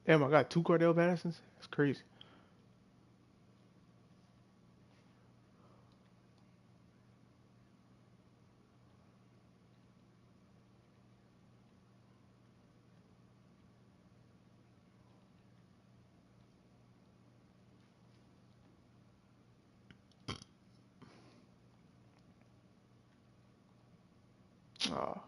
Damn, I got two Cordell Pattersons. That's crazy. Oh,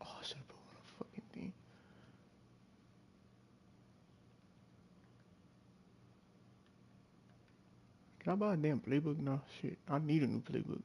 I should have put one on the fucking thing. Can I buy a damn playbook? No, shit. I need a new playbook.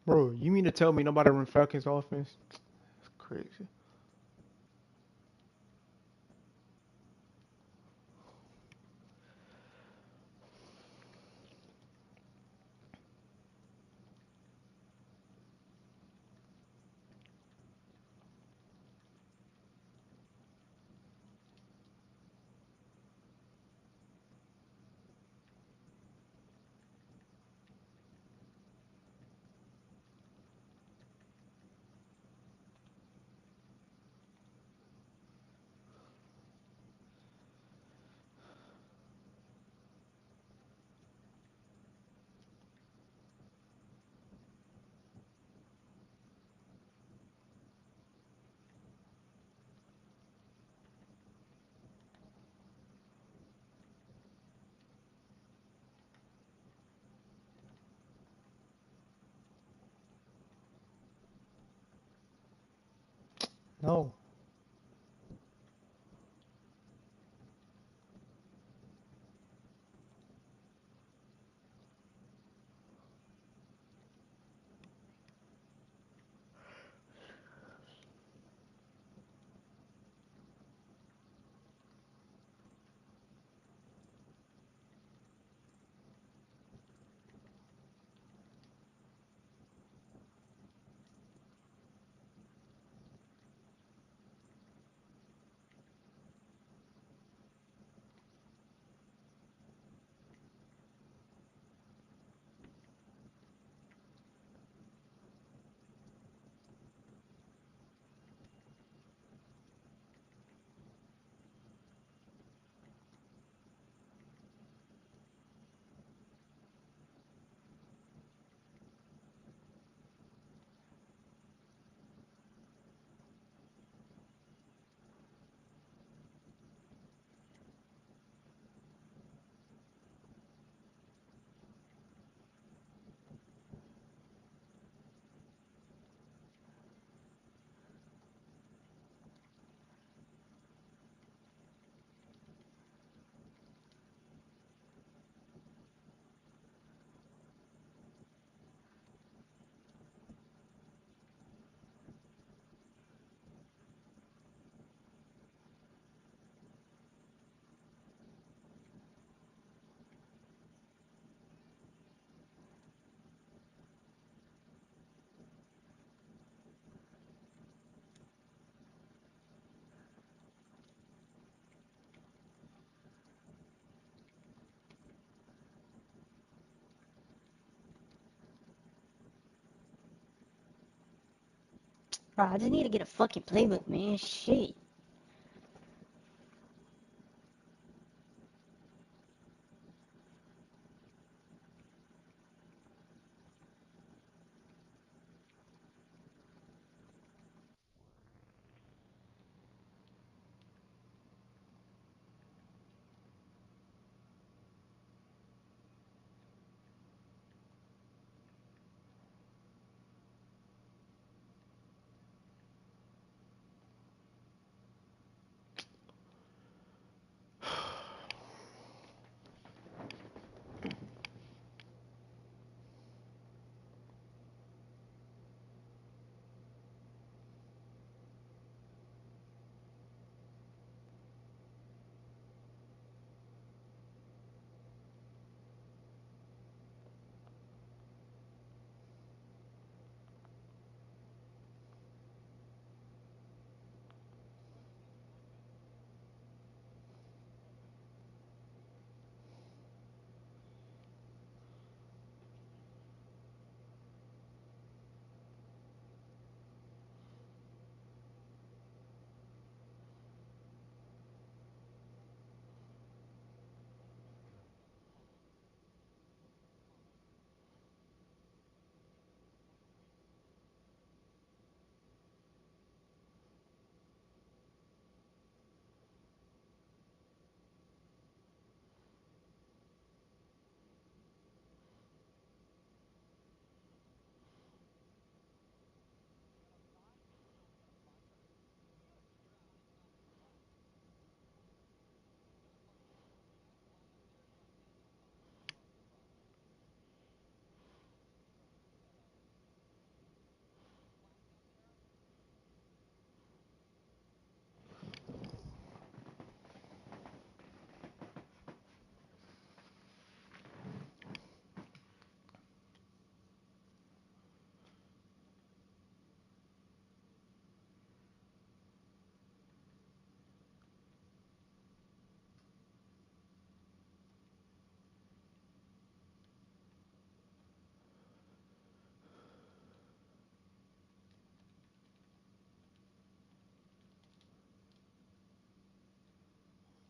Bro, you mean to tell me nobody run Falcons offense? That's crazy. No. Bro, I just need to get a fucking playbook, man. Shit.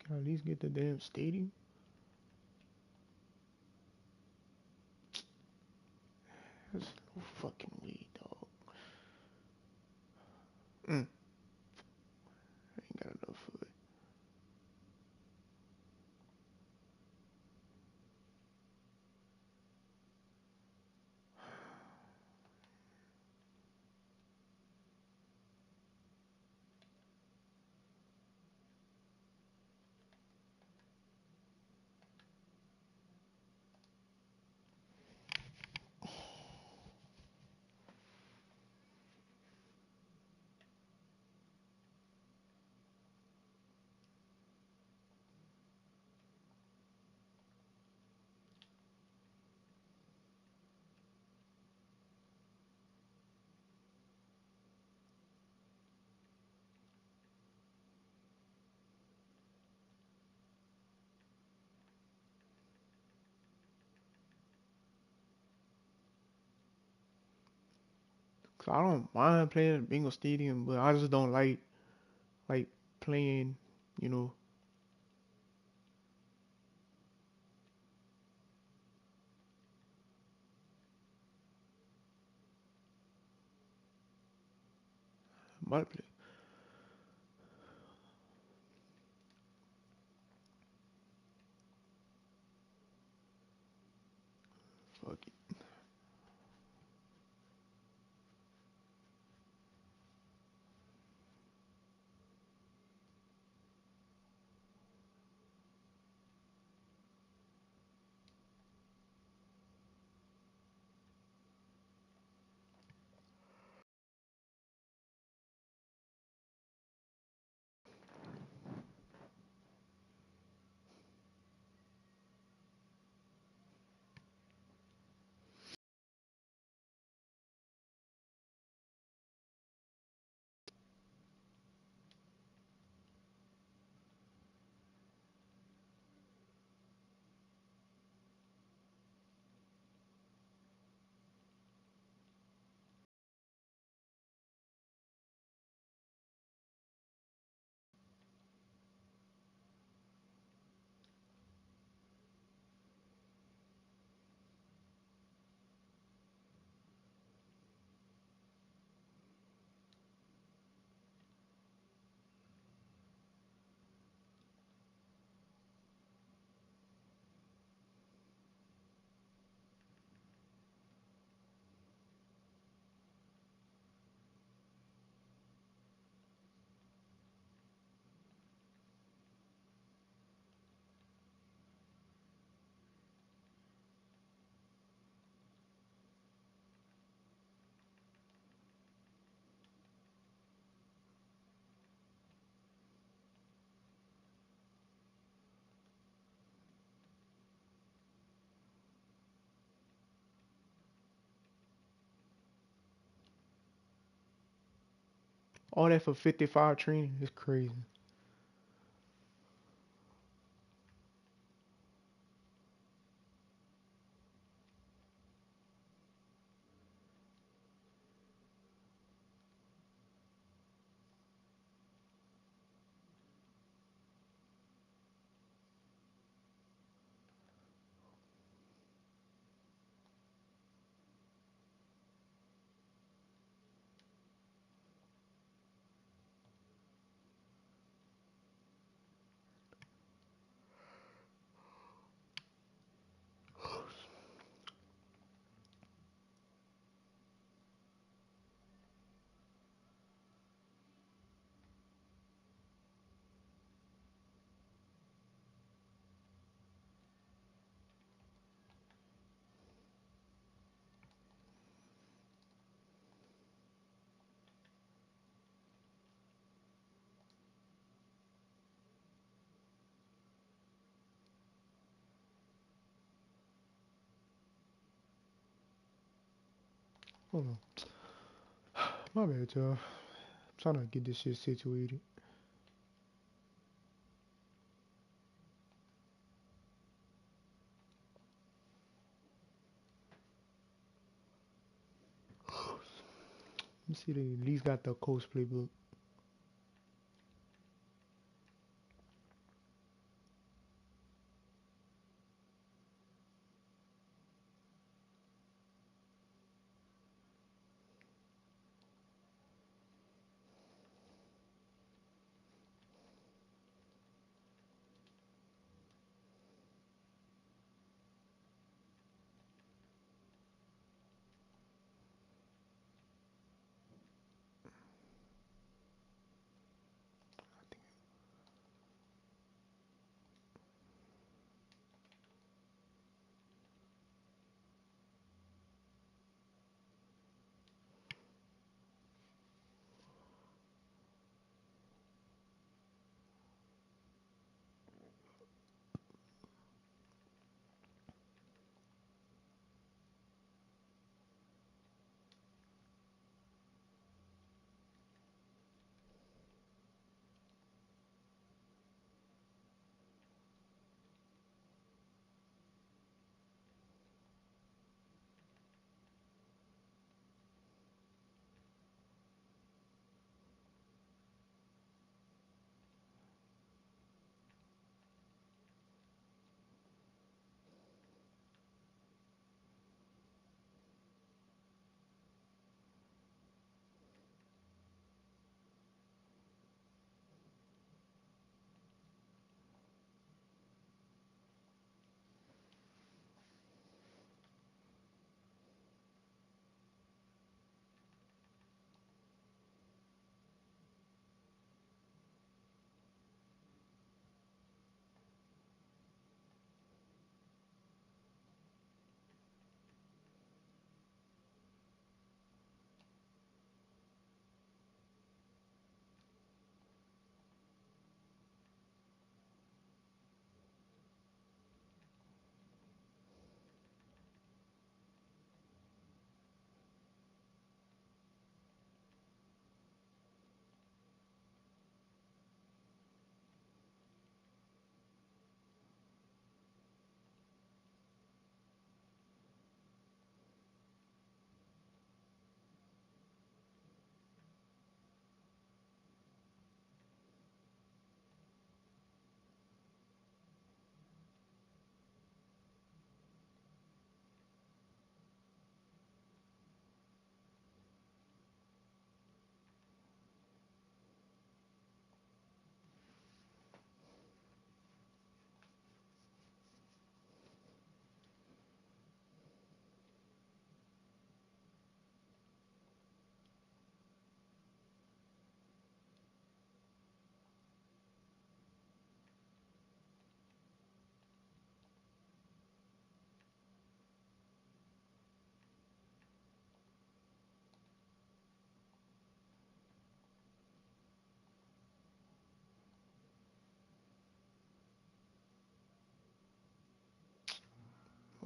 Can I at least get the damn stadium? There's no fucking way, dog. I ain't got enough for it. Cause I don't mind playing at Bengal Stadium, but I just don't like playing, you know, my play. Fuck it. All that for 55 training is crazy. Hold on. My bad, y'all. I'm trying to get this shit situated. Let me see, they at least got the coach playbook.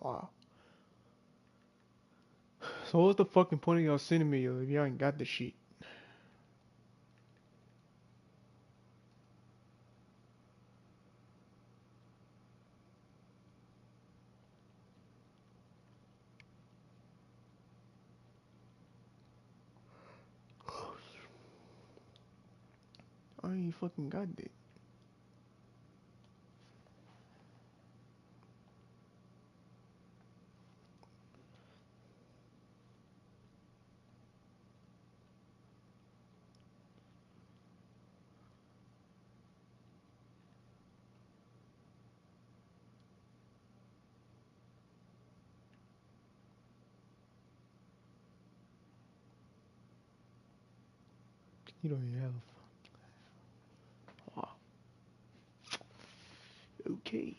Wow. So what's the fucking point of y'all sending me if y'all ain't got the shit? I ain't fucking got that. You don't even have. Wow. Okay.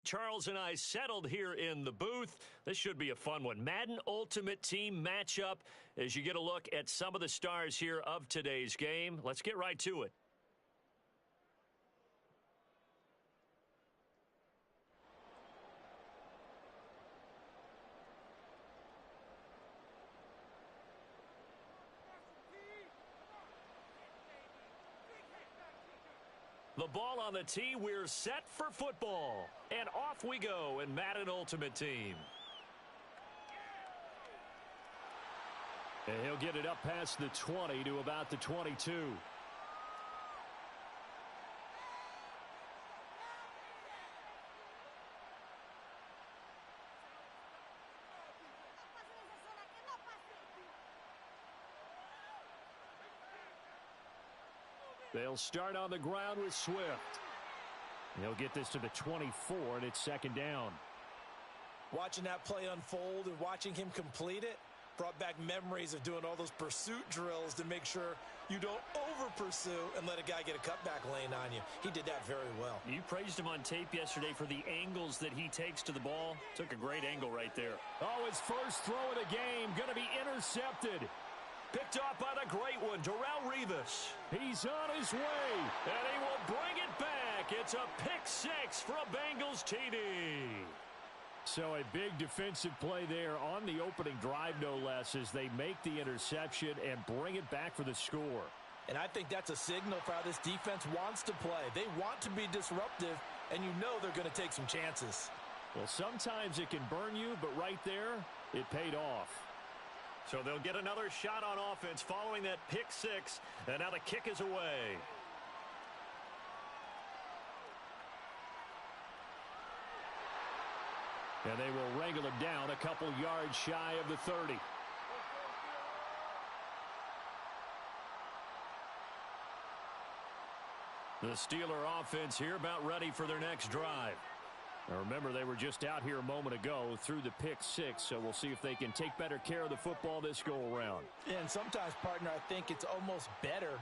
Charles and I settled here in the booth. This should be a fun one. Madden Ultimate Team matchup as you get a look at some of the stars here of today's game. Let's get right to it. The ball on the tee. We're set for football. And off we go in Madden Ultimate Team. And he'll get it up past the 20 to about the 22. They'll start on the ground with Swift. He'll get this to the 24, and it's second down. Watching that play unfold and watching him complete it brought back memories of doing all those pursuit drills to make sure you don't over-pursue and let a guy get a cutback lane on you. He did that very well. You praised him on tape yesterday for the angles that he takes to the ball. Took a great angle right there. Oh, his first throw of the game going to be intercepted. Picked off by the great one, Darrelle Revis. He's on his way, and he will bring it back. It's a pick six for a Bengals TD. So a big defensive play there on the opening drive, no less, as they make the interception and bring it back for the score. And I think that's a signal for how this defense wants to play. They want to be disruptive, and you know they're going to take some chances. Well, sometimes it can burn you, but right there, it paid off. So they'll get another shot on offense following that pick six, and now the kick is away. And they will wrangle him down a couple yards shy of the 30. The Steeler offense here about ready for their next drive. Now remember, they were just out here a moment ago through the pick six, so we'll see if they can take better care of the football this go around. And sometimes, partner, I think it's almost better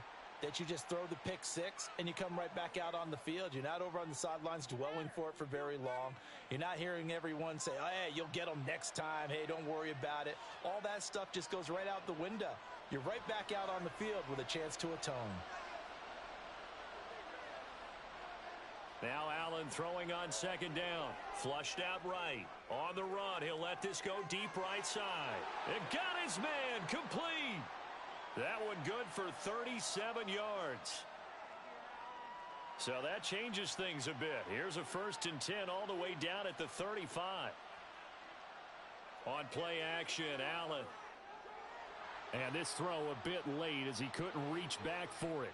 that you just throw the pick six and you come right back out on the field. You're not over on the sidelines dwelling for it for very long. You're not hearing everyone say, oh, hey, you'll get them next time. Hey, don't worry about it. All that stuff just goes right out the window. You're right back out on the field with a chance to atone. Now Allen throwing on second down. Flushed out right. On the run, he'll let this go deep right side. It got his man complete. That one good for 37 yards. So that changes things a bit. Here's a 1st and 10 all the way down at the 35. On play action, Allen. And this throw a bit late as he couldn't reach back for it.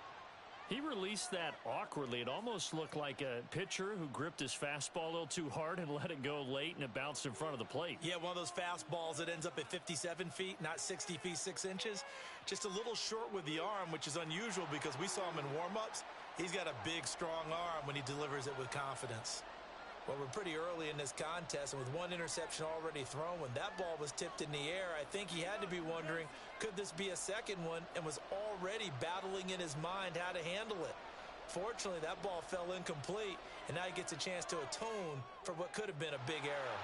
He released that awkwardly. It almost looked like a pitcher who gripped his fastball a little too hard and let it go late, and it bounced in front of the plate. Yeah, one of those fastballs that ends up at 57 feet, not 60 feet, 6 inches. Just a little short with the arm, which is unusual because we saw him in warm-ups. He's got a big, strong arm when he delivers it with confidence. Well, we're pretty early in this contest, and with one interception already thrown, when that ball was tipped in the air, I think he had to be wondering, could this be a second one, and was already battling in his mind how to handle it. Fortunately, that ball fell incomplete, and now he gets a chance to atone for what could have been a big error.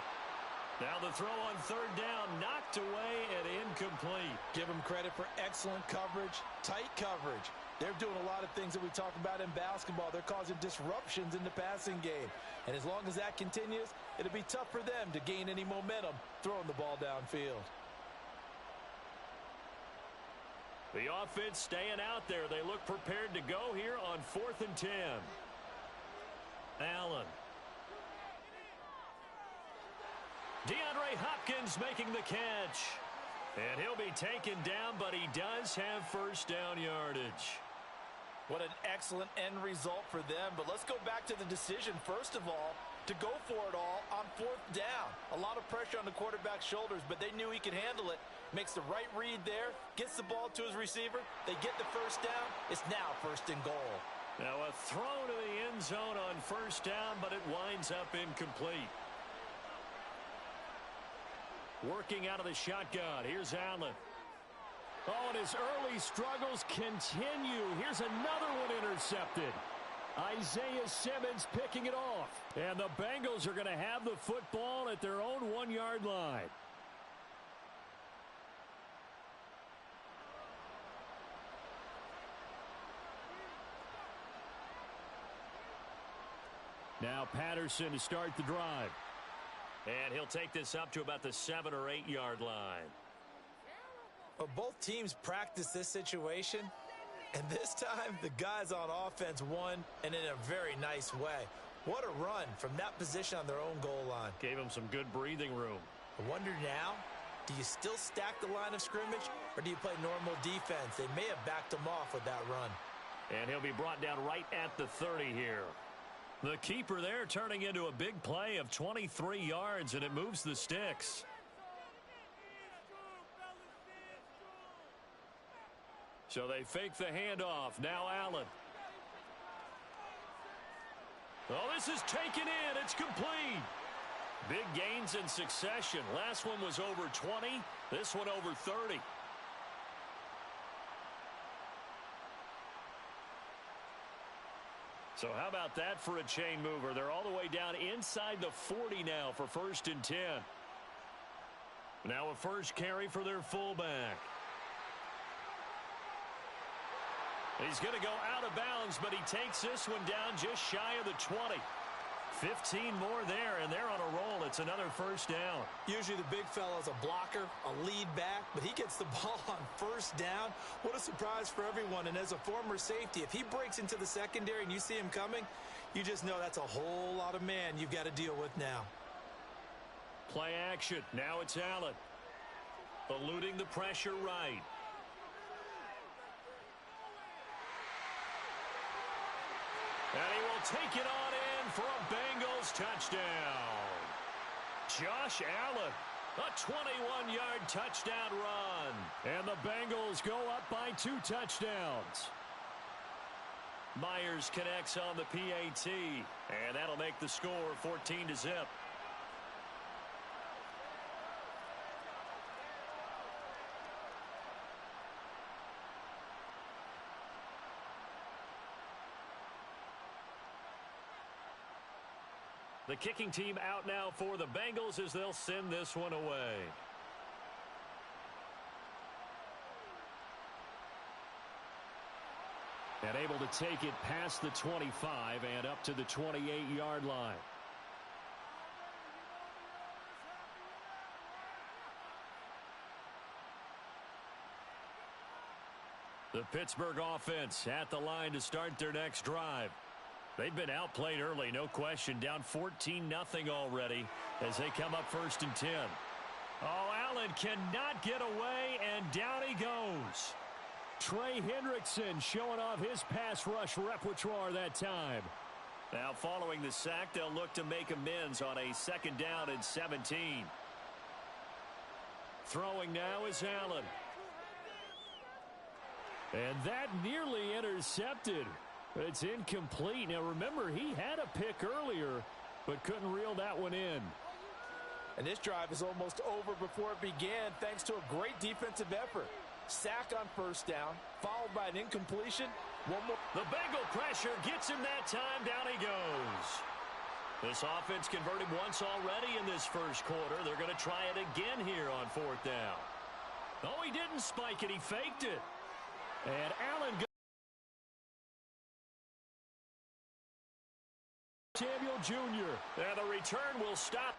Now the throw on third down, knocked away and incomplete. Give him credit for excellent coverage, tight coverage. They're doing a lot of things that we talk about in basketball. They're causing disruptions in the passing game. And as long as that continues, it'll be tough for them to gain any momentum throwing the ball downfield. The offense staying out there. They look prepared to go here on 4th and 10. Allen. DeAndre Hopkins making the catch. And he'll be taken down, but he does have first down yardage. What an excellent end result for them. But let's go back to the decision, first of all, to go for it all on 4th down. A lot of pressure on the quarterback's shoulders, but they knew he could handle it. Makes the right read there, gets the ball to his receiver. They get the first down. It's now 1st and goal. Now a throw to the end zone on first down, but it winds up incomplete. Working out of the shotgun. Here's Allen. Oh, and his early struggles continue. Here's another one intercepted. Isaiah Simmons picking it off. And the Bengals are going to have the football at their own 1-yard line. Now Patterson to start the drive. And he'll take this up to about the 7- or 8-yard line. Well, both teams practice this situation, and this time the guys on offense won, and in a very nice way. What a run from that position on their own goal line. Gave him some good breathing room. I wonder now, do you still stack the line of scrimmage, or do you play normal defense? They may have backed him off with that run. And he'll be brought down right at the 30 here. The keeper there turning into a big play of 23 yards, and it moves the sticks. So they fake the handoff. Now Allen. Oh, this is taken in. It's complete. Big gains in succession. Last one was over 20. This one over 30. So how about that for a chain mover? They're all the way down inside the 40 now for 1st and 10. Now a first carry for their fullback. He's going to go out of bounds, but he takes this one down just shy of the 20. 15 more there, and they're on a roll. It's another first down. Usually the big fella's a blocker, a lead back, but he gets the ball on first down. What a surprise for everyone. And as a former safety, if he breaks into the secondary and you see him coming, you just know that's a whole lot of man you've got to deal with now. Play action. Now it's Allen. Eluding the pressure right. And he will take it on in for a Bengals touchdown. Josh Allen, a 21-yard touchdown run. And the Bengals go up by 2 touchdowns. Myers connects on the PAT, and that'll make the score 14-0. The kicking team out now for the Bengals as they'll send this one away. And able to take it past the 25 and up to the 28-yard line. The Pittsburgh offense at the line to start their next drive. They've been outplayed early, no question. Down 14-0 already as they come up 1st and 10. Oh, Allen cannot get away, and down he goes. Trey Hendrickson showing off his pass rush repertoire that time. Now following the sack, they'll look to make amends on a 2nd down and 17. Throwing now is Allen. And that nearly intercepted. It's incomplete. Now remember, he had a pick earlier, but couldn't reel that one in. And this drive is almost over before it began thanks to a great defensive effort. Sack on 1st down, followed by an incompletion. One more. The Bengal pressure gets him that time. Down he goes. This offense converted once already in this 1st quarter. They're going to try it again here on 4th down. Oh, he didn't spike it. He faked it. And Allen Samuel Jr. And the return will stop.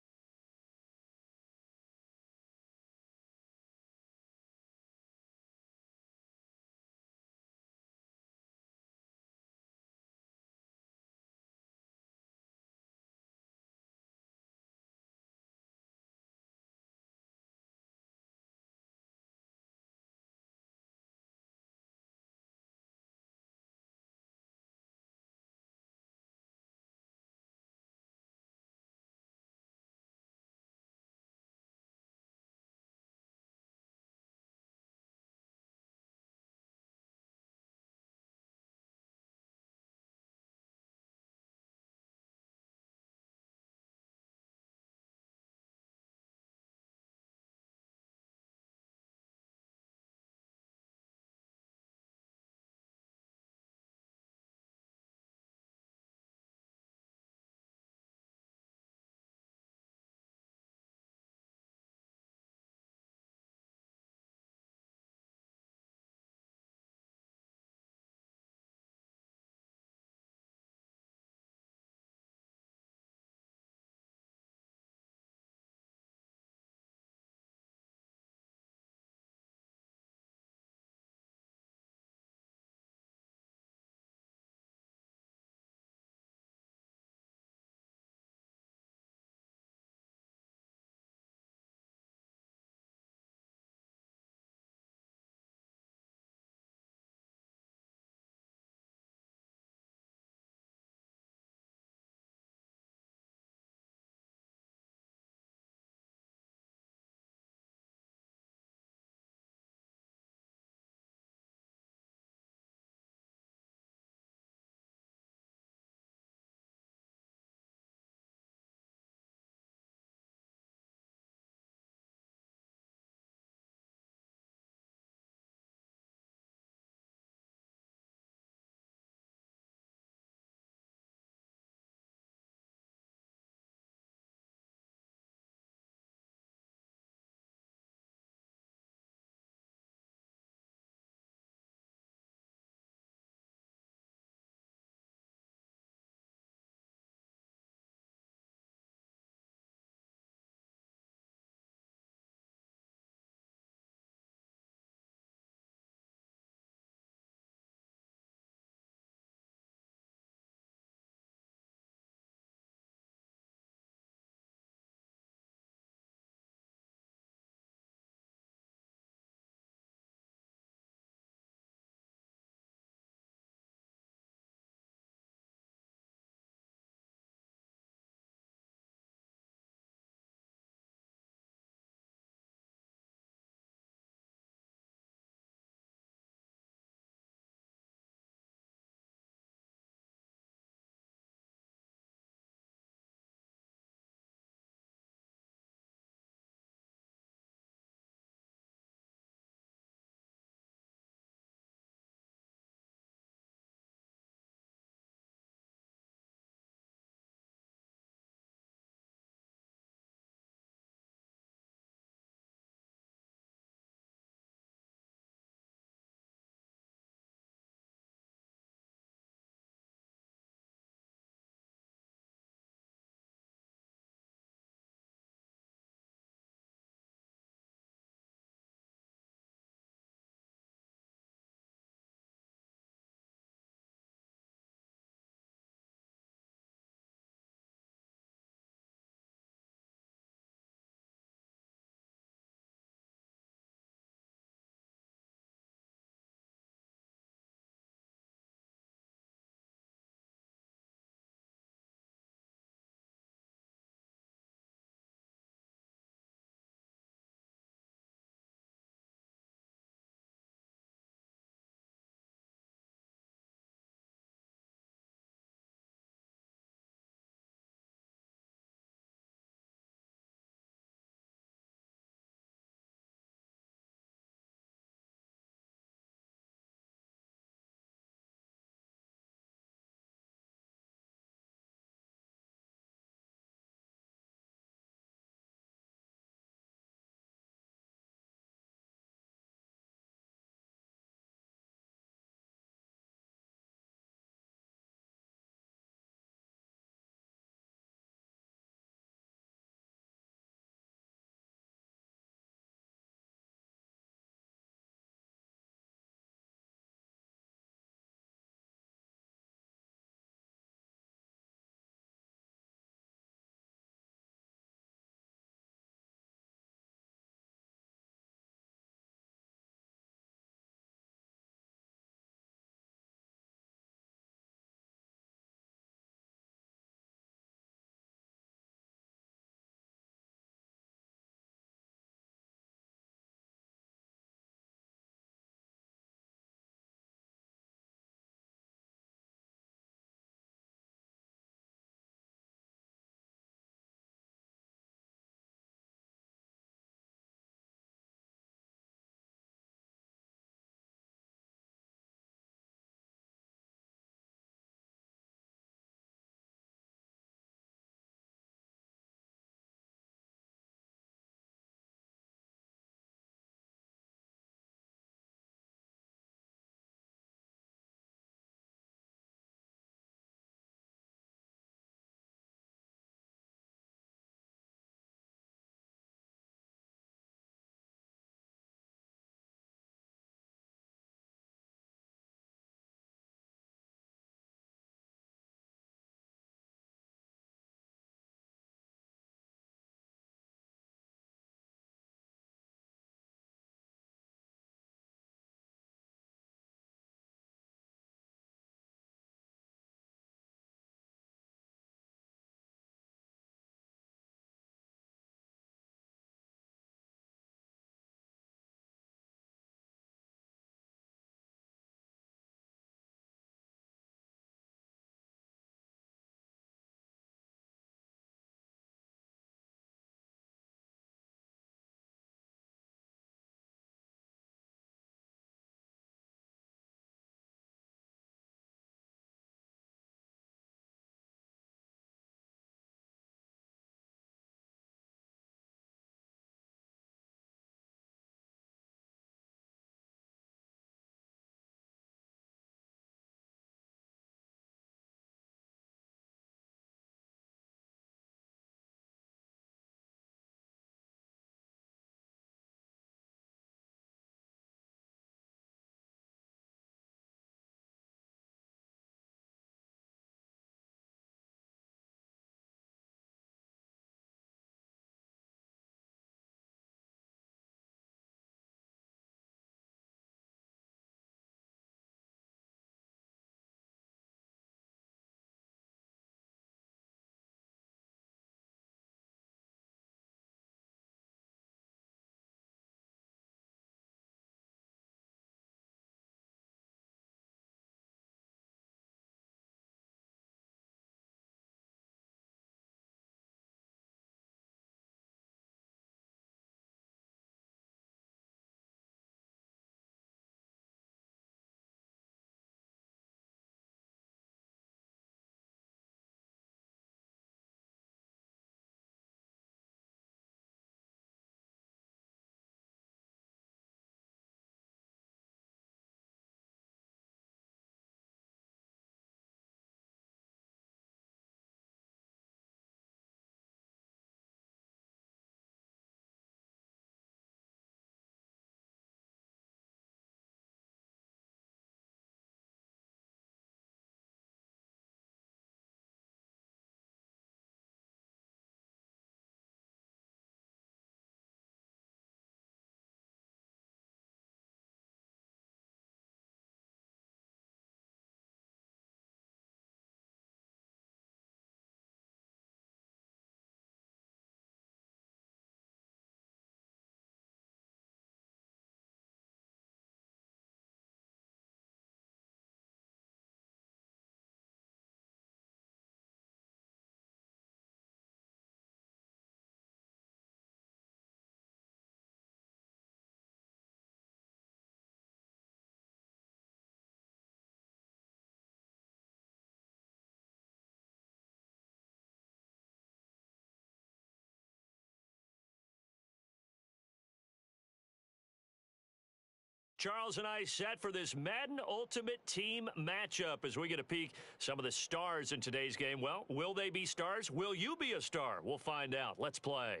Charles and I set for this Madden Ultimate Team matchup as we get a peek some of the stars in today's game. Well, will they be stars? Will you be a star? We'll find out. Let's play.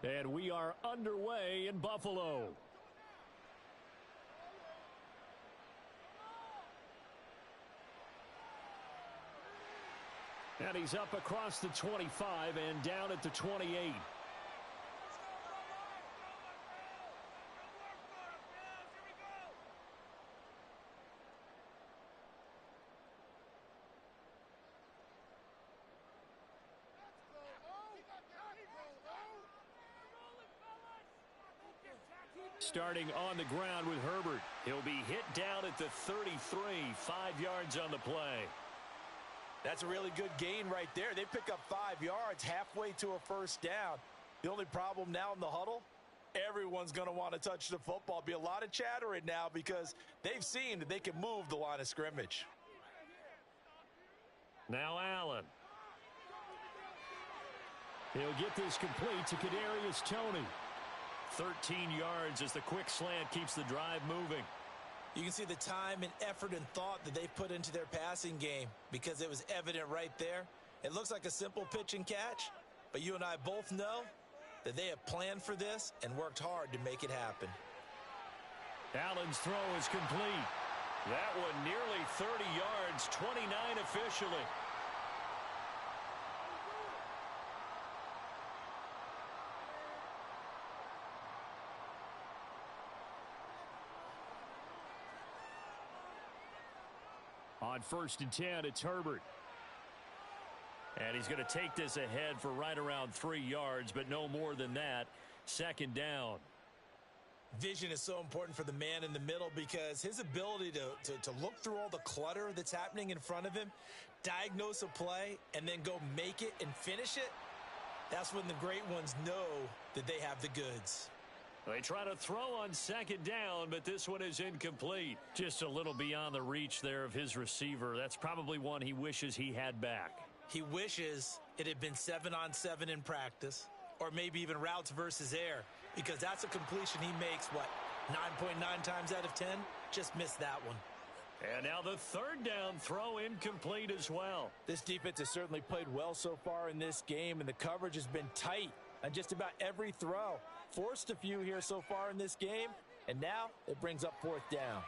And we are underway in Buffalo. And he's up across the 25 and down at the 28. Starting on the ground with Herbert. He'll be hit down at the 33, 5 yards on the play. That's a really good gain right there. They pick up 5 yards halfway to a first down. The only problem now in the huddle, everyone's going to want to touch the football. Be a lot of chattering now because they've seen that they can move the line of scrimmage. Now Allen. He'll get this complete to Kadarius Toney. 13 yards as the quick slant keeps the drive moving. You can see the time and effort and thought that they've put into their passing game because it was evident right there. It looks like a simple pitch and catch, but you and I both know that they have planned for this and worked hard to make it happen. Allen's throw is complete. That one nearly 30 yards, 29 officially. On 1st and 10, it's Herbert. And he's going to take this ahead for right around 3 yards, but no more than that. 2nd down. Vision is so important for the man in the middle because his ability to look through all the clutter that's happening in front of him, diagnose a play, and then go make it and finish it, that's when the great ones know that they have the goods. They try to throw on 2nd down, but this one is incomplete. Just a little beyond the reach there of his receiver. That's probably one he wishes he had back. He wishes it had been 7-on-7 in practice, or maybe even routes versus air, because that's a completion he makes, 9.9 times out of 10? Just missed that one. And now the 3rd down throw incomplete as well. This defense has certainly played well so far in this game, and the coverage has been tight on just about every throw. Forced a few here so far in this game, and now it brings up 4th down.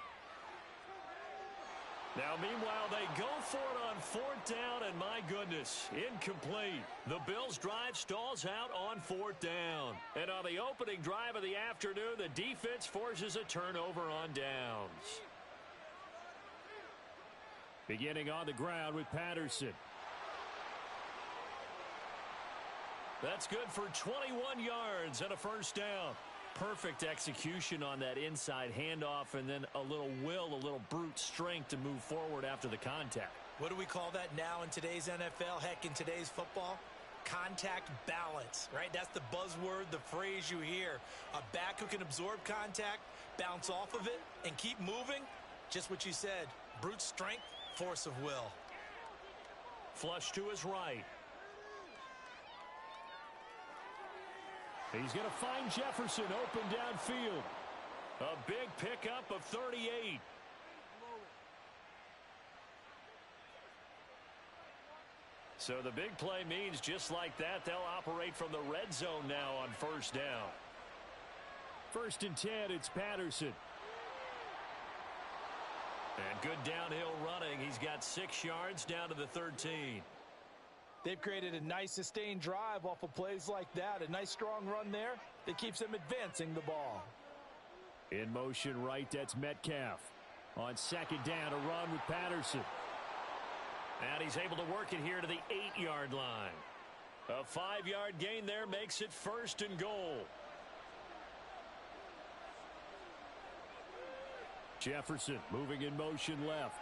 Now, meanwhile, they go for it on 4th down, and my goodness, incomplete. The Bills' drive stalls out on 4th down. And on the opening drive of the afternoon, the defense forces a turnover on downs. Beginning on the ground with Patterson. That's good for 21 yards and a 1st down. Perfect execution on that inside handoff, and then a little will, a little brute strength to move forward after the contact. What do we call that now in today's NFL? Heck, in today's football? Contact balance, right? That's the buzzword, the phrase you hear. A back who can absorb contact, bounce off of it, and keep moving. Just what you said. Brute strength, force of will. Flush to his right. He's going to find Jefferson open downfield. A big pickup of 38. So the big play means just like that, they'll operate from the red zone now on 1st down. 1st and 10, it's Patterson. And good downhill running. He's got 6 yards down to the 13. They've created a nice sustained drive off of plays like that. A nice strong run there that keeps them advancing the ball. In motion right, that's Metcalf. On 2nd down, a run with Patterson. And he's able to work it here to the 8-yard line. A 5-yard gain there makes it 1st and goal. Jefferson moving in motion left.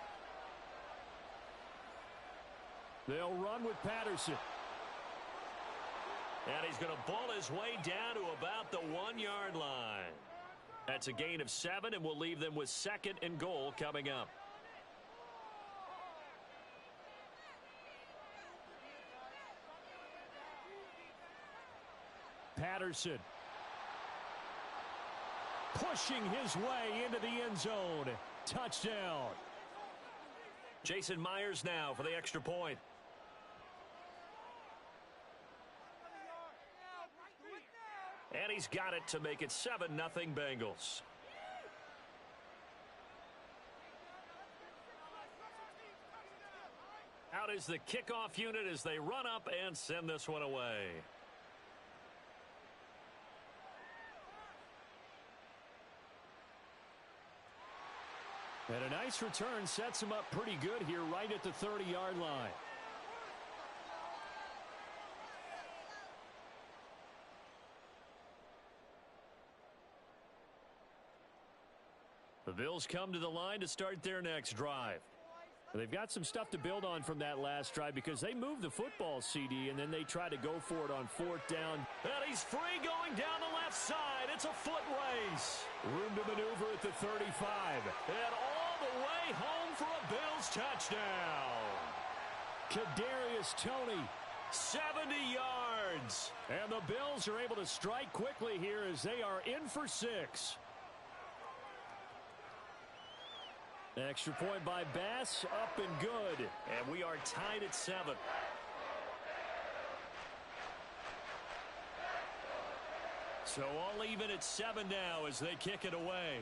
They'll run with Patterson. And he's going to ball his way down to about the 1-yard line. That's a gain of 7, and we'll leave them with 2nd and goal coming up. Patterson pushing his way into the end zone. Touchdown. Jason Myers now for the extra point. And he's got it to make it 7-0 Bengals. Out is the kickoff unit as they run up and send this one away. And a nice return sets him up pretty good here right at the 30-yard line. The Bills come to the line to start their next drive. They've got some stuff to build on from that last drive because they moved the football, CD, and then they try to go for it on 4th down. And he's free going down the left side. It's a foot race. Room to maneuver at the 35. And all the way home for a Bills touchdown. Kadarius Toney, 70 yards. And the Bills are able to strike quickly here as they are in for 6. Extra point by Bass, up and good. And we are tied at 7. So all even at 7 now as they kick it away.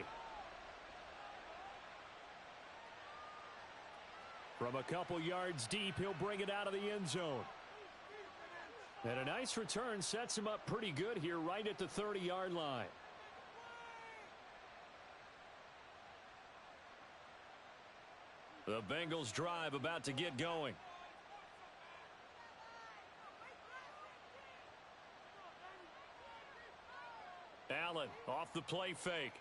From a couple yards deep, he'll bring it out of the end zone. And a nice return sets him up pretty good here right at the 30-yard line. The Bengals drive about to get going. Allen off the play fake.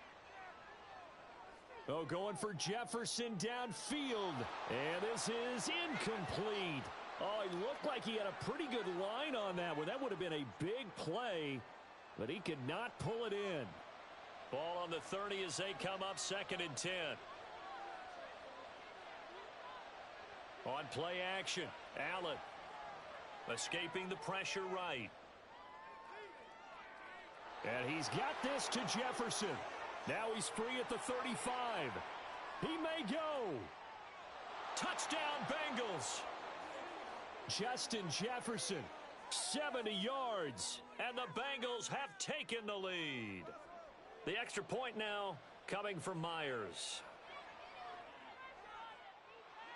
Oh, going for Jefferson downfield. And this is incomplete. Oh, he looked like he had a pretty good line on that one. That would have been a big play, but he could not pull it in. Ball on the 30 as they come up 2nd and 10. On play action, Allen escaping the pressure right. And he's got this to Jefferson. Now he's free at the 35. He may go. Touchdown, Bengals. Justin Jefferson, 70 yards. And the Bengals have taken the lead. The extra point now coming from Myers.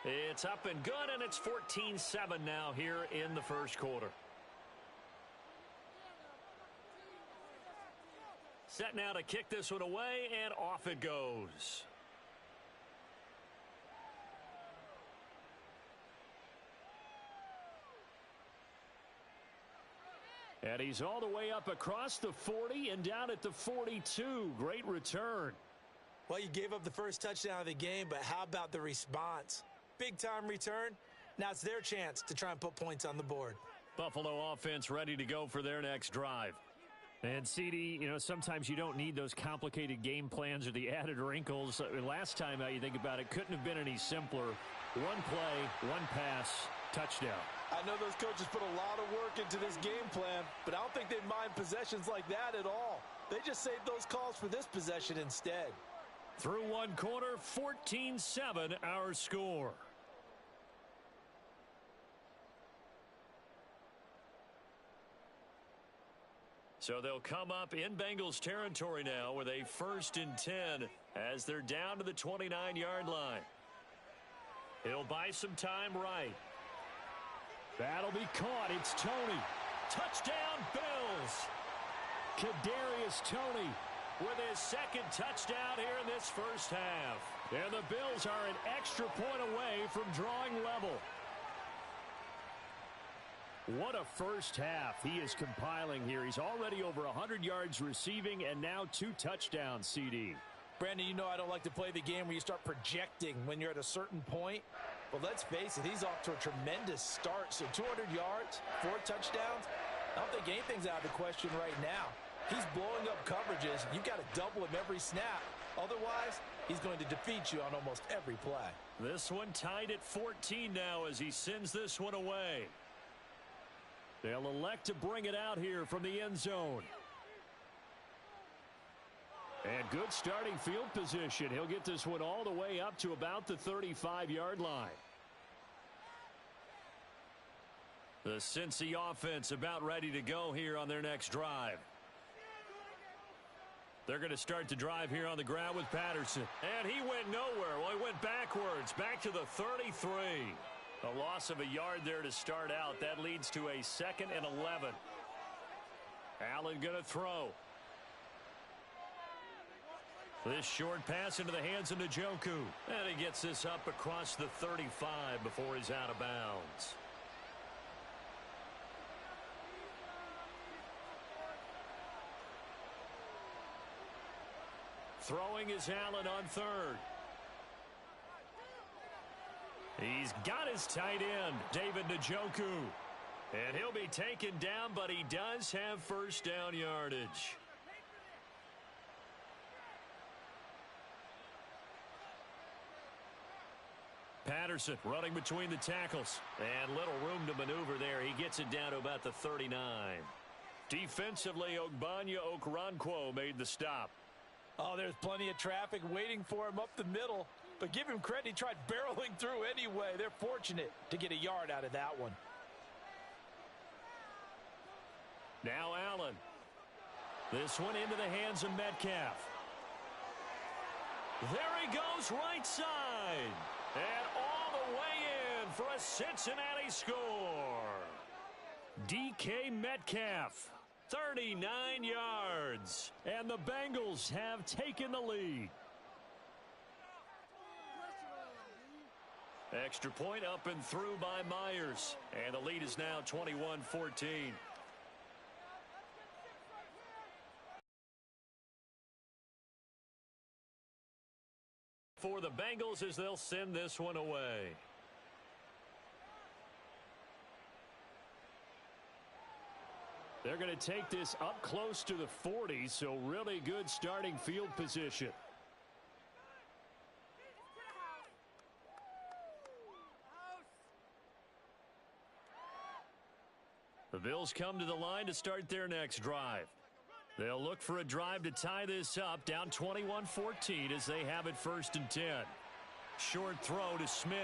It's up and good, and it's 14-7 now here in the first quarter. Set now to kick this one away, and off it goes. And he's all the way up across the 40 and down at the 42. Great return. Well, you gave up the first touchdown of the game, but how about the response? Big-time return. Now it's their chance to try and put points on the board. Buffalo offense ready to go for their next drive. And, CD, you know, sometimes you don't need those complicated game plans or the added wrinkles. Last time, you think about it, couldn't have been any simpler. One play, one pass, touchdown. I know those coaches put a lot of work into this game plan, but I don't think they mind possessions like that at all. They just saved those calls for this possession instead. Through one quarter, 14-7 our score. So they'll come up in Bengals territory now with a 1st and 10 as they're down to the 29-yard line. He'll buy some time right. That'll be caught. It's Toney. Touchdown, Bills. Kadarius Toney with his 2nd touchdown here in this first half. And the Bills are an extra point away from drawing level. What a first half he is compiling here. He's already over 100 yards receiving and now 2 touchdowns, CD. Brandon, you know I don't like to play the game where you start projecting when you're at a certain point. But let's face it, he's off to a tremendous start. So 200 yards, 4 touchdowns. I don't think anything's out of the question right now. He's blowing up coverages. You've got to double him every snap. Otherwise, he's going to defeat you on almost every play. This one tied at 14 now as he sends this one away. They'll elect to bring it out here from the end zone. And good starting field position. He'll get this one all the way up to about the 35-yard line. The Cincy offense about ready to go here on their next drive. They're going to start the drive here on the ground with Patterson. And he went nowhere. Well, he went backwards, back to the 33. A loss of a yard there to start out. That leads to a 2nd and 11. Allen going to throw. This short pass into the hands of Njoku. And he gets this up across the 35 before he's out of bounds. Throwing is Allen on 3rd. He's got his tight end, David Njoku. And he'll be taken down, but he does have first down yardage. Patterson running between the tackles. And little room to maneuver there. He gets it down to about the 39. Defensively, Ogbanya Okoronkwo made the stop. Oh, there's plenty of traffic waiting for him up the middle. But give him credit, he tried barreling through anyway. They're fortunate to get a yard out of that one. Now Allen. This one into the hands of Metcalf. There he goes right side. And all the way in for a Cincinnati score. DK Metcalf. 39 yards. And the Bengals have taken the lead. Extra point up and through by Myers. And the lead is now 21-14. For the Bengals as they'll send this one away. They're going to take this up close to the 40, so really good starting field position. The Bills come to the line to start their next drive. They'll look for a drive to tie this up, down 21-14 as they have it 1st and 10. Short throw to Smith.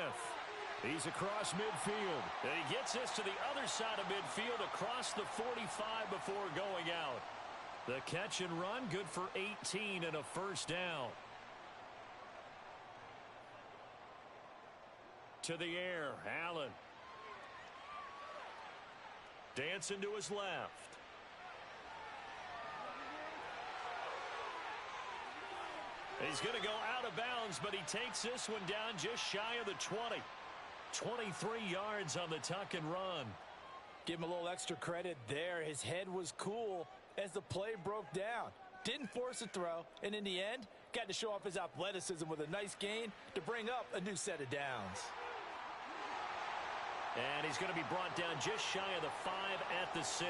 He's across midfield. And he gets this to the other side of midfield across the 45 before going out. The catch and run good for 18 and a first down. To the air, Allen. Dancing to his left. He's going to go out of bounds, but he takes this one down just shy of the 20. 23 yards on the tuck and run. Give him a little extra credit there. His head was cool as the play broke down. Didn't force a throw, and in the end, got to show off his athleticism with a nice gain to bring up a new set of downs. And he's going to be brought down just shy of the 5 at the 6.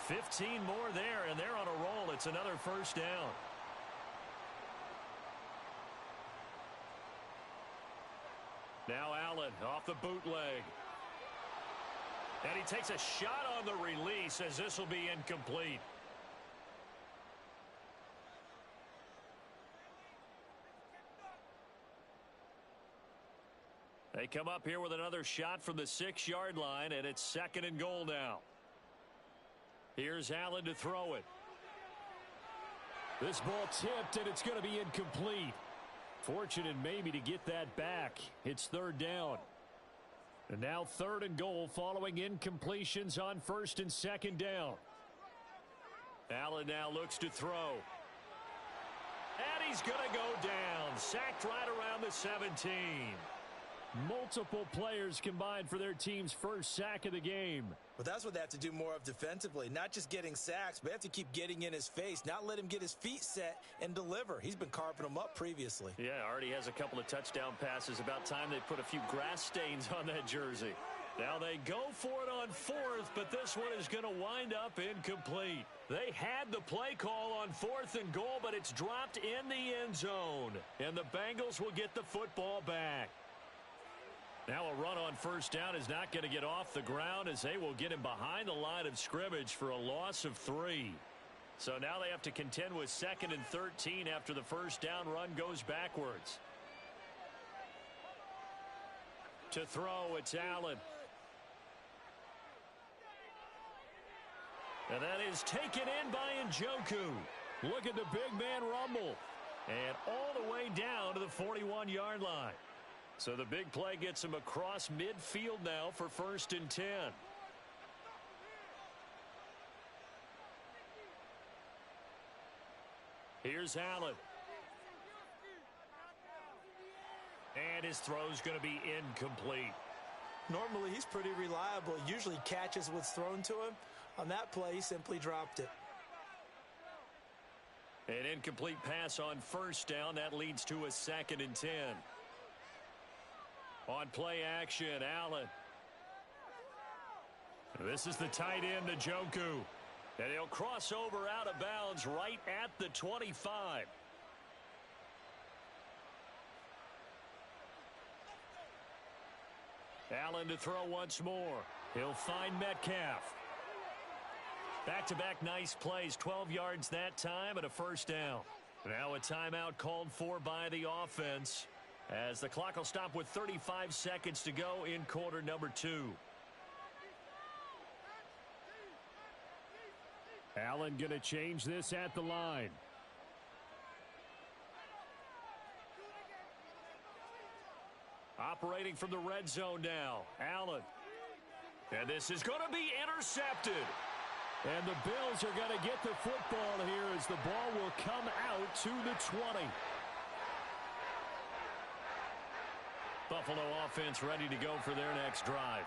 15 more there, and they're on a roll. It's another first down. Now Allen off the bootleg. And he takes a shot on the release as this will be incomplete. They come up here with another shot from the 6-yard line, and it's 2nd and goal now. Here's Allen to throw it. This ball tipped, and it's going to be incomplete. Fortunate maybe to get that back. It's 3rd down. And now 3rd and goal following incompletions on 1st and 2nd down. Allen now looks to throw. And he's going to go down. Sacked right around the 17. Multiple players combined for their team's first sack of the game. But that's what they have to do more of defensively. Not just getting sacks, but they have to keep getting in his face. Not let him get his feet set and deliver. He's been carving them up previously. Yeah, already has a couple of touchdown passes. About time they put a few grass stains on that jersey. Now they go for it on fourth, but this one is going to wind up incomplete. They had the play call on 4th and goal, but it's dropped in the end zone. And the Bengals will get the football back. Now a run on first down is not going to get off the ground as they will get him behind the line of scrimmage for a loss of 3. So now they have to contend with 2nd and 13 after the first down run goes backwards. To throw, it's Allen. And that is taken in by Njoku. Look at the big man rumble. And all the way down to the 41-yard line. So the big play gets him across midfield now for 1st and 10. Here's Allen. And his throw's going to be incomplete. Normally, he's pretty reliable. He usually catches what's thrown to him. On that play, he simply dropped it. An incomplete pass on first down. That leads to a 2nd and 10. On play action, Allen. This is the tight end, Njoku. And he'll cross over out of bounds right at the 25. Allen to throw once more. He'll find Metcalf. Back-to-back nice plays, 12 yards that time and a first down. Now a timeout called for by the offense as the clock will stop with 35 seconds to go in quarter number 2. Allen going to change this at the line. Operating from the red zone now, Allen. And this is going to be intercepted. And the Bills are going to get the football here as the ball will come out to the 20. Buffalo offense ready to go for their next drive.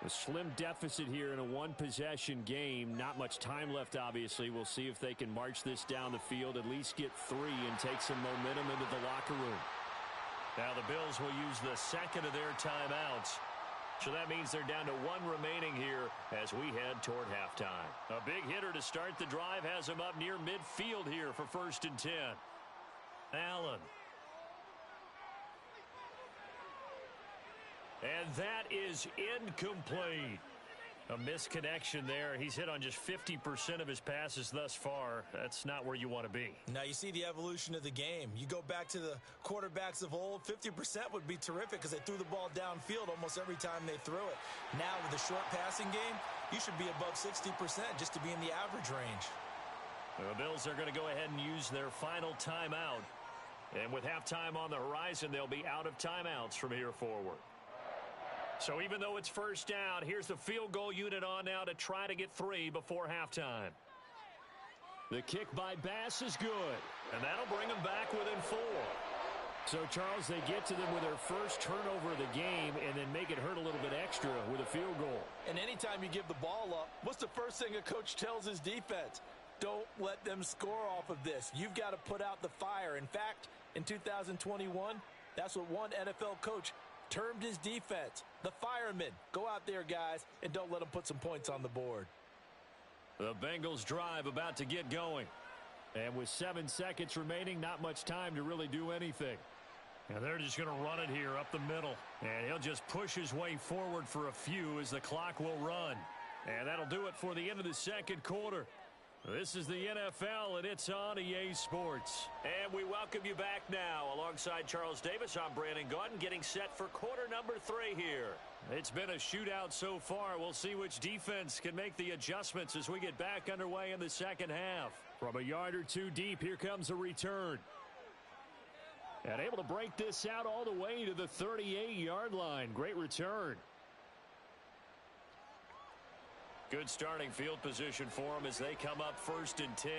A slim deficit here in a one-possession game. Not much time left, obviously. We'll see if they can march this down the field, at least get 3 and take some momentum into the locker room. Now the Bills will use the second of their timeouts. So that means they're down to 1 remaining here as we head toward halftime. A big hitter to start the drive has him up near midfield here for 1st and 10. Allen. And that is incomplete. A misconnection there. He's hit on just 50% of his passes thus far. That's not where you want to be. Now you see the evolution of the game. You go back to the quarterbacks of old, 50% would be terrific because they threw the ball downfield almost every time they threw it. Now with the short passing game, you should be above 60% just to be in the average range. The Bills are going to go ahead and use their final timeout. And with halftime on the horizon, they'll be out of timeouts from here forward. So even though it's first down, here's the field goal unit on now to try to get 3 before halftime. The kick by Bass is good, and that'll bring them back within 4. So, Charles, they get to them with their first turnover of the game and then make it hurt a little bit extra with a field goal. And anytime you give the ball up, what's the first thing a coach tells his defense? Don't let them score off of this. You've got to put out the fire. In fact, in 2021, that's what one NFL coach termed his defense, the firemen. Go out there, guys, and don't let them put some points on the board. The Bengals drive about to get going. And with 7 seconds remaining, not much time to really do anything. And they're just going to run it here up the middle. And he'll just push his way forward for a few as the clock will run. And that'll do it for the end of the second quarter. This is the NFL, and it's on EA Sports. And we welcome you back now. Alongside Charles Davis, I'm Brandon Gaudin, getting set for quarter number 3 here. It's been a shootout so far. We'll see which defense can make the adjustments as we get back underway in the second half. From a yard or 2 deep, here comes a return. And able to break this out all the way to the 38-yard line. Great return. Good starting field position for them as they come up 1st and 10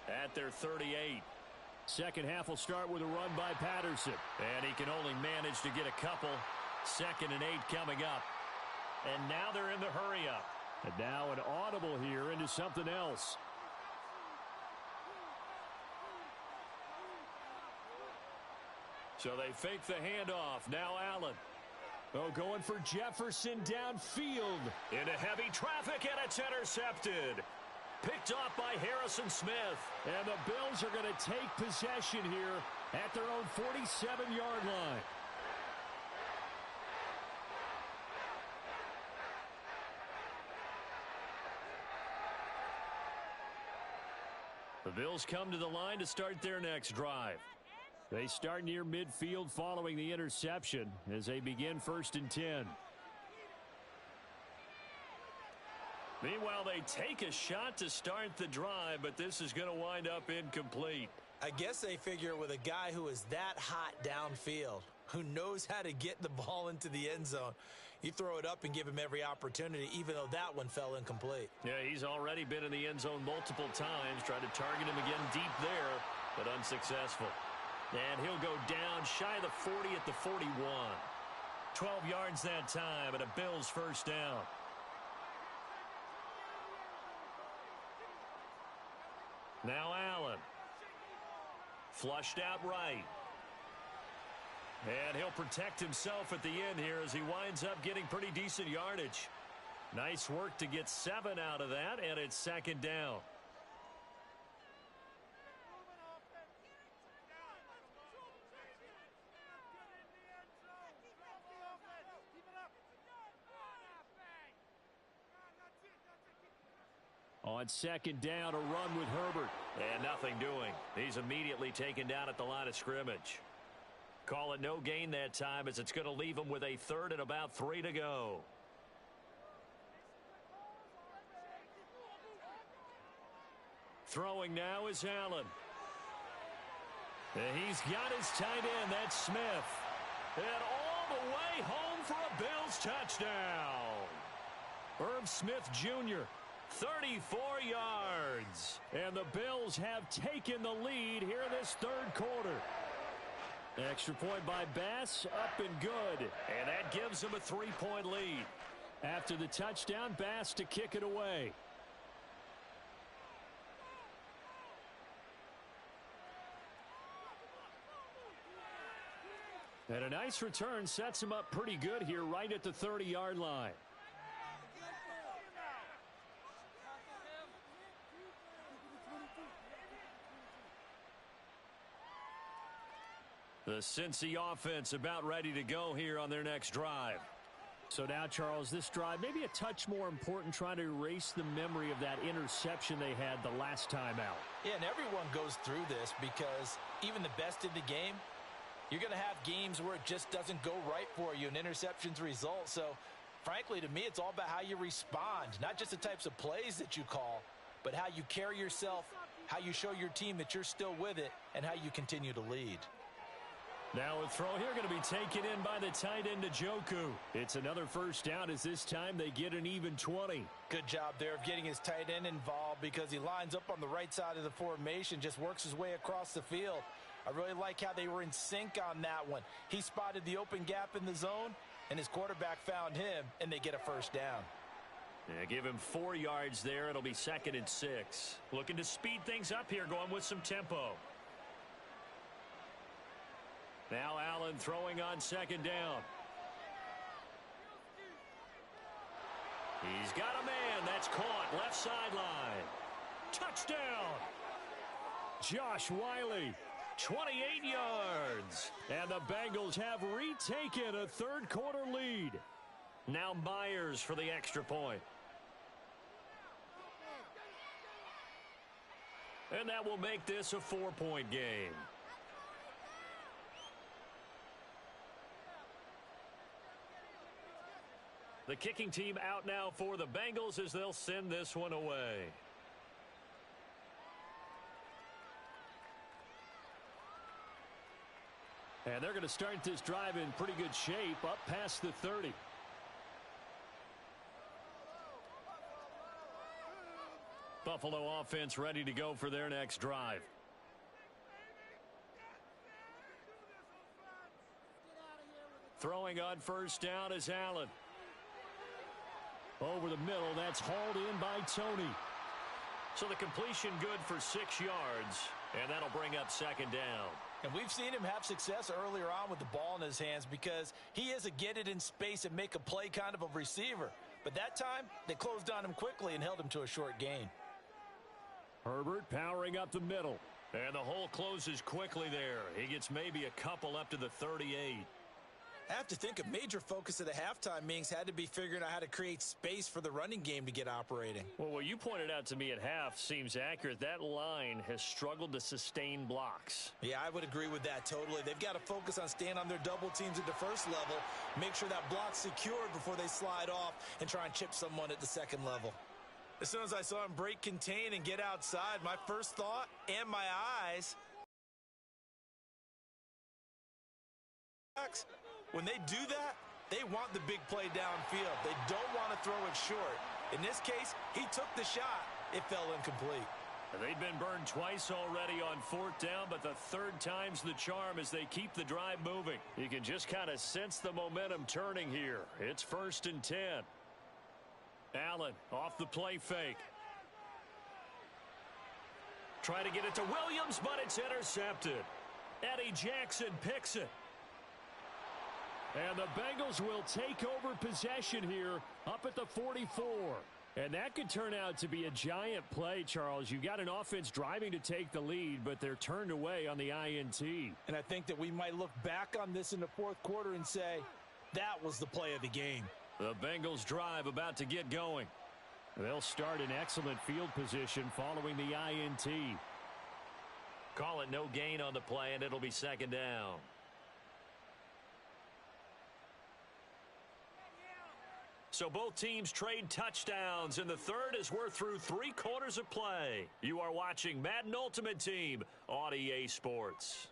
at their 38. Second half will start with a run by Patterson. And he can only manage to get a couple. 2nd and 8 coming up. And now they're in the hurry up. And now an audible here into something else. So they fake the handoff. Now Allen. Oh, going for Jefferson downfield. Into heavy traffic, and it's intercepted. Picked off by Harrison Smith. And the Bills are going to take possession here at their own 47-yard line. The Bills come to the line to start their next drive. They start near midfield following the interception as they begin 1st and 10. Meanwhile, they take a shot to start the drive, but this is going to wind up incomplete. I guess they figure with a guy who is that hot downfield, who knows how to get the ball into the end zone, you throw it up and give him every opportunity, even though that one fell incomplete. Yeah, he's already been in the end zone multiple times, tried to target him again deep there, but unsuccessful. And he'll go down shy of the 40 at the 41. 12 yards that time, and a Bills first down. Now Allen. Flushed out right. And he'll protect himself at the end here as he winds up getting pretty decent yardage. Nice work to get 7 out of that, and it's 2nd down. On 2nd down, a run with Herbert. And nothing doing. He's immediately taken down at the line of scrimmage. Call it no gain that time as it's going to leave him with a 3rd and about 3 to go. Throwing now is Allen. And he's got his tight end. That's Smith. And all the way home for a Bills touchdown. Irv Smith Jr., 34 yards. And the Bills have taken the lead here in this 3rd quarter. Extra point by Bass, up and good. And that gives them a 3-point lead. After the touchdown, Bass to kick it away. And a nice return sets him up pretty good here right at the 30-yard line. The Cincy offense about ready to go here on their next drive. So now, Charles, this drive maybe a touch more important, trying to erase the memory of that interception they had the last time out. Yeah, and everyone goes through this because even the best in the game, you're going to have games where it just doesn't go right for you and interceptions result. So, frankly, to me, it's all about how you respond, not just the types of plays that you call, but how you carry yourself, how you show your team that you're still with it, and how you continue to lead. Now a throw here going to be taken in by the tight end Njoku. It's another first down as this time they get an even 20. Good job there of getting his tight end involved because he lines up on the right side of the formation, just works his way across the field. I really like how they were in sync on that one. He spotted the open gap in the zone, and his quarterback found him, and they get a first down. Yeah, give him 4 yards there. It'll be 2nd and 6. Looking to speed things up here, going with some tempo. Now Allen throwing on 2nd down. He's got a man. That's caught. Left sideline. Touchdown. Josh Wiley, 28 yards. And the Bengals have retaken a 3rd quarter lead. Now Myers for the extra point. And that will make this a 4-point game. The kicking team out now for the Bengals as they'll send this one away. And they're going to start this drive in pretty good shape, up past the 30. Buffalo offense ready to go for their next drive. Throwing on first down is Allen. Over the middle, that's hauled in by Tony. So the completion good for 6 yards, and that'll bring up 2nd down. And we've seen him have success earlier on with the ball in his hands because he is a get it in space and make a play kind of a receiver. But that time, they closed on him quickly and held him to a short gain. Herbert powering up the middle. And the hole closes quickly there. He gets maybe a couple up to the 38. I have to think a major focus of the halftime meetings had to be figuring out how to create space for the running game to get operating. Well, what you pointed out to me at half seems accurate. That line has struggled to sustain blocks. Yeah, I would agree with that totally. They've got to focus on staying on their double teams at the first level, make sure that block's secured before they slide off and try and chip someone at the second level. As soon as I saw him break contain and get outside, my first thought and my eyes, when they do that, they want the big play downfield. They don't want to throw it short. In this case, he took the shot. It fell incomplete. They've been burned twice already on fourth down, but the third time's the charm as they keep the drive moving. You can just kind of sense the momentum turning here. It's 1st and 10. Allen off the play fake. Try to get it to Williams, but it's intercepted. Eddie Jackson picks it. And the Bengals will take over possession here up at the 44. And that could turn out to be a giant play, Charles. You got an offense driving to take the lead, but they're turned away on the INT. And I think that we might look back on this in the fourth quarter and say, that was the play of the game. The Bengals drive about to get going. They'll start in excellent field position following the INT. Call it no gain on the play, and it'll be 2nd down. So both teams trade touchdowns, and the third as we're through 3 quarters of play. You are watching Madden Ultimate Team on EA Sports.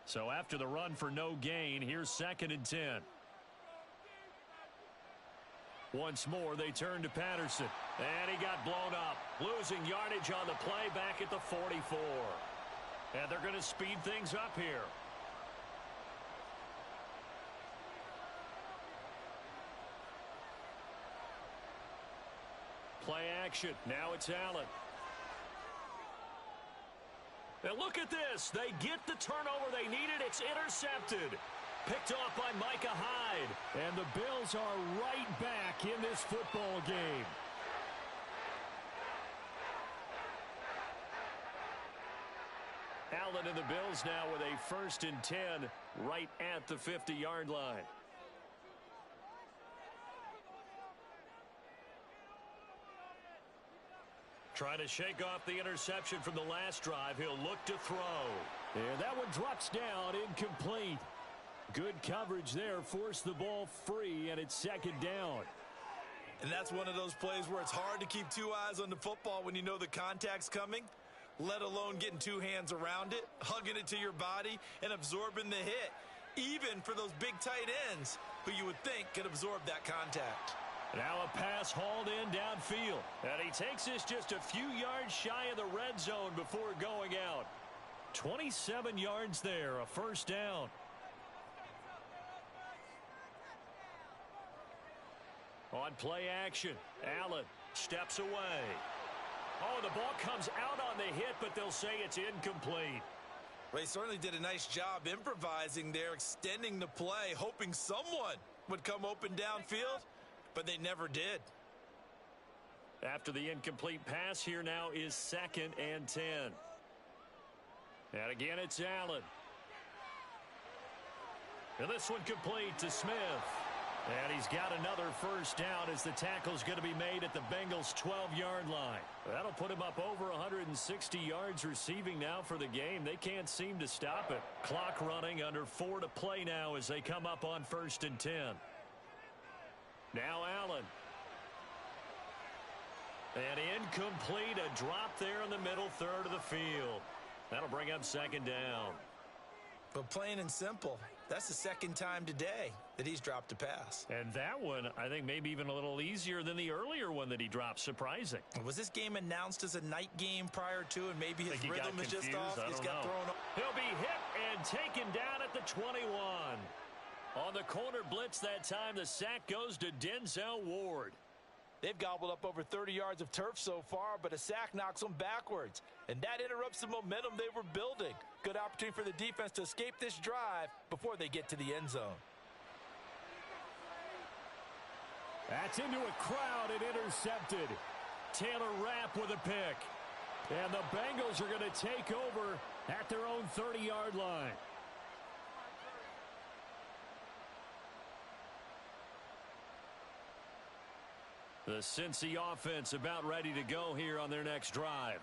So after the run for no gain, here's 2nd and 10. Once more, they turn to Patterson. And he got blown up. Losing yardage on the play back at the 44. And they're going to speed things up here. Play action. Now it's Allen. And look at this. They get the turnover they needed. It's intercepted. Picked off by Micah Hyde. And the Bills are right back in this football game. Allen and the Bills now with a 1st and 10 right at the 50-yard line. Trying to shake off the interception from the last drive. He'll look to throw. And that one drops down, incomplete. Good coverage there. Forced the ball free, and it's 2nd down. And that's one of those plays where it's hard to keep 2 eyes on the football when you know the contact's coming, let alone getting 2 hands around it, hugging it to your body, and absorbing the hit, even for those big tight ends who you would think could absorb that contact. Now a pass hauled in downfield. And he takes this just a few yards shy of the red zone before going out. 27 yards there, a 1st down. On play action, Allen steps away. Oh, the ball comes out on the hit, but they'll say it's incomplete. Well, he certainly did a nice job improvising there, extending the play, hoping someone would come open downfield, but they never did. After the incomplete pass, here now is 2nd and 10. And again, it's Allen. And this one complete to Smith. And he's got another 1st down as the tackle's going to be made at the Bengals' 12-yard line. That'll put him up over 160 yards receiving now for the game. They can't seem to stop it. Clock running, under 4 to play now as they come up on 1st and 10. Now Allen. And incomplete, a drop there in the middle third of the field. That'll bring up 2nd down. But plain and simple, that's the 2nd time today that he's dropped a pass. And that one, I think, maybe even a little easier than the earlier one that he dropped. Surprising. Was this game announced as a night game prior to, and maybe his rhythm is just off? He's got thrown off. He'll be hit and taken down at the 21. On the corner blitz that time, the sack goes to Denzel Ward. They've gobbled up over 30 yards of turf so far, but a sack knocks them backwards. And that interrupts the momentum they were building. Good opportunity for the defense to escape this drive before they get to the end zone. That's into a crowd and intercepted. Taylor Rapp with a pick. And the Bengals are going to take over at their own 30-yard line. The Cincy offense about ready to go here on their next drive.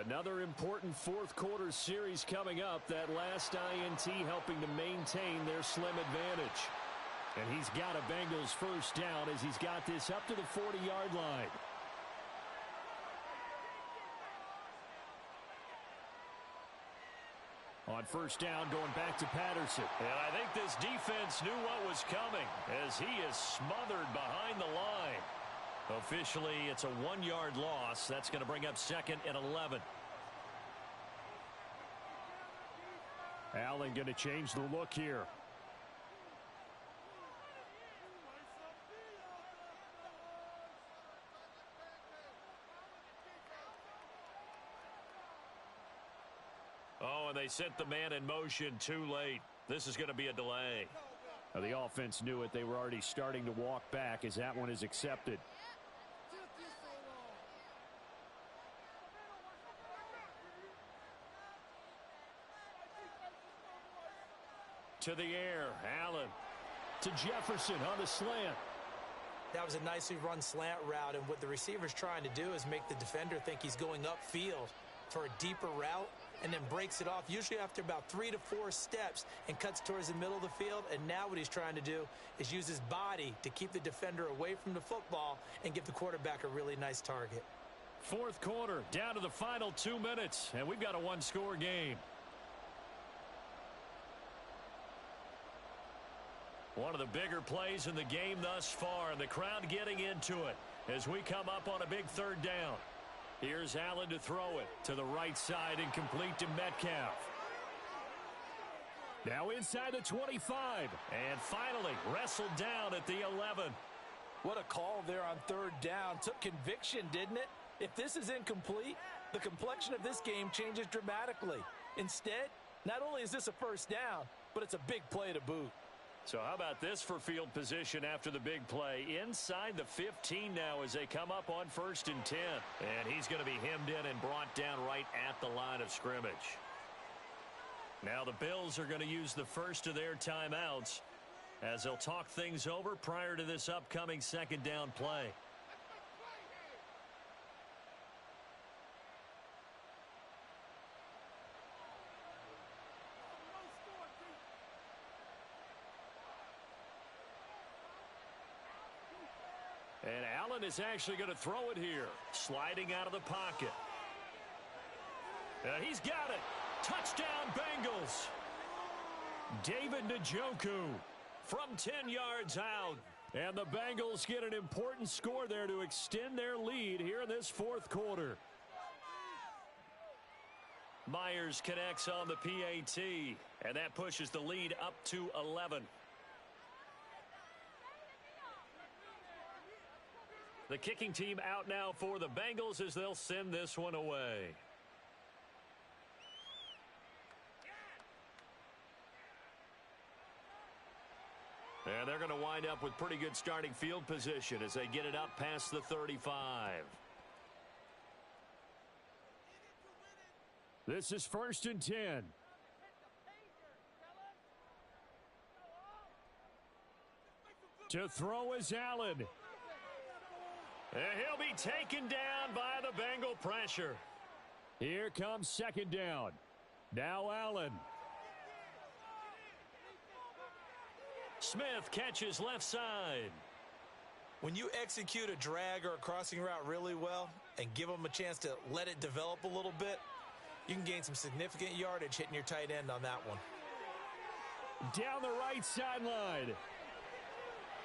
Another important fourth quarter series coming up. That last INT helping to maintain their slim advantage. And he's got a Bengals first down as he's got this up to the 40-yard line. On first down, going back to Patterson. And I think this defense knew what was coming as he is smothered behind the line. Officially, it's a 1-yard loss. That's going to bring up 2nd and 11. Allen going to change the look here. Oh, and they sent the man in motion too late. This is going to be a delay. Now, the offense knew it. They were already starting to walk back as that one is accepted. To the air, Allen to Jefferson on the slant. That was a nicely run slant route, and what the receiver's trying to do is make the defender think he's going upfield for a deeper route, and then breaks it off, usually after about 3 to 4 steps, and cuts towards the middle of the field. And now what he's trying to do is use his body to keep the defender away from the football and give the quarterback a really nice target. Fourth quarter, down to the final 2 minutes, and we've got a one-score game. One of the bigger plays in the game thus far, and the crowd getting into it as we come up on a big third down. Here's Allen to throw it to the right side and complete to Metcalf. Now inside the 25, and finally wrestled down at the 11. What a call there on third down. Took conviction, didn't it? If this is incomplete, the complexion of this game changes dramatically. Instead, not only is this a first down, but it's a big play to boot. So how about this for field position after the big play? Inside the 15 now as they come up on 1st and 10. And he's going to be hemmed in and brought down right at the line of scrimmage. Now the Bills are going to use the first of their timeouts as they'll talk things over prior to this upcoming second down play. And Allen is actually going to throw it here. Sliding out of the pocket. He's got it. Touchdown, Bengals. David Njoku from 10 yards out. And the Bengals get an important score there to extend their lead here in this fourth quarter. Myers connects on the PAT. And that pushes the lead up to 11. The kicking team out now for the Bengals as they'll send this one away. And they're going to wind up with pretty good starting field position as they get it up past the 35. This is 1st and 10. To throw is Allen. And he'll be taken down by the Bengal pressure. Here comes 2nd down. Now Allen. Smith catches left side. When you execute a drag or a crossing route really well and give them a chance to let it develop a little bit, you can gain some significant yardage hitting your tight end on that one. Down the right sideline.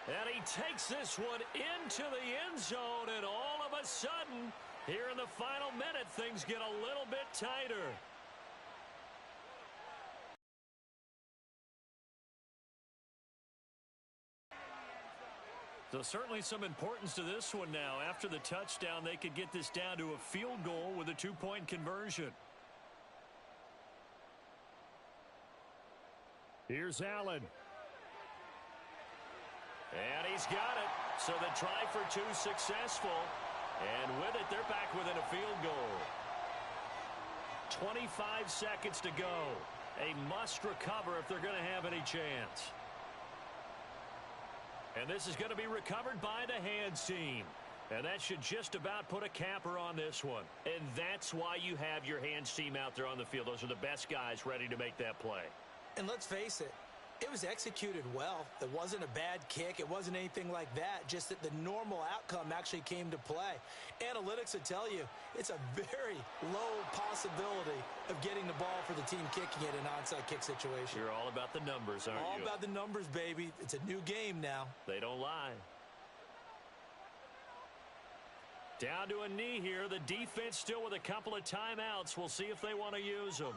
And he takes this one into the end zone, and all of a sudden, here in the final minute, things get a little bit tighter. So certainly some importance to this one now. After the touchdown, they could get this down to a field goal with a 2-point conversion. Here's Allen. And he's got it. So the try for two successful. And with it, they're back within a field goal. 25 seconds to go. A must recover if they're going to have any chance. And this is going to be recovered by the hands team. And that should just about put a capper on this one. And that's why you have your hands team out there on the field. Those are the best guys ready to make that play. And let's face it, it was executed well. It wasn't a bad kick. It wasn't anything like that. Just that the normal outcome actually came to play. Analytics would tell you it's a very low possibility of getting the ball for the team kicking it in an onside kick situation. You're all about the numbers, aren't you? All about the numbers, baby. It's a new game now. They don't lie. Down to a knee here. The defense still with a couple of timeouts. We'll see if they want to use them.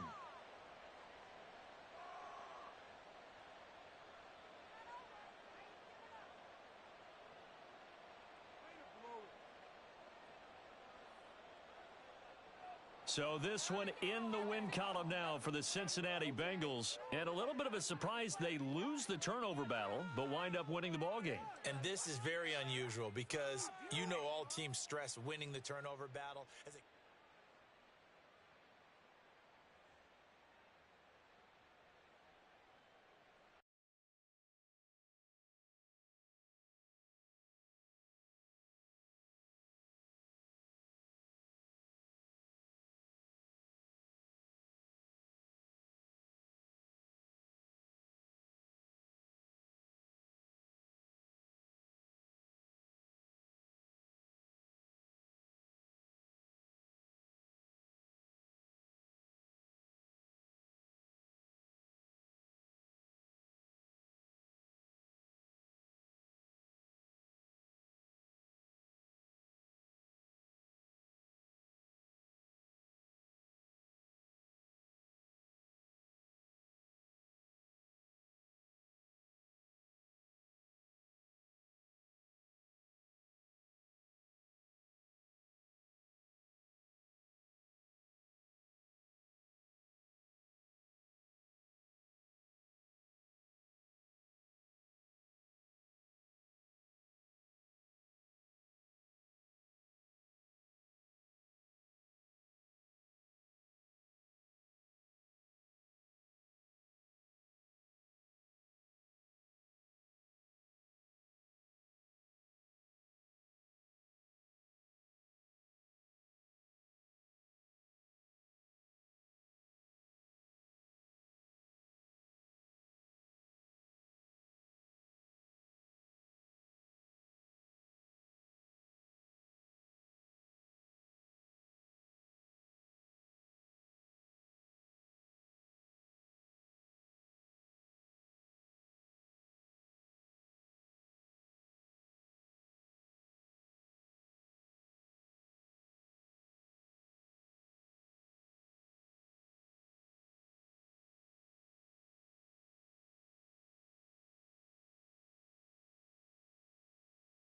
So this one in the win column now for the Cincinnati Bengals. And a little bit of a surprise, they lose the turnover battle, but wind up winning the ball game. And this is very unusual because you know all teams stress winning the turnover battle. As a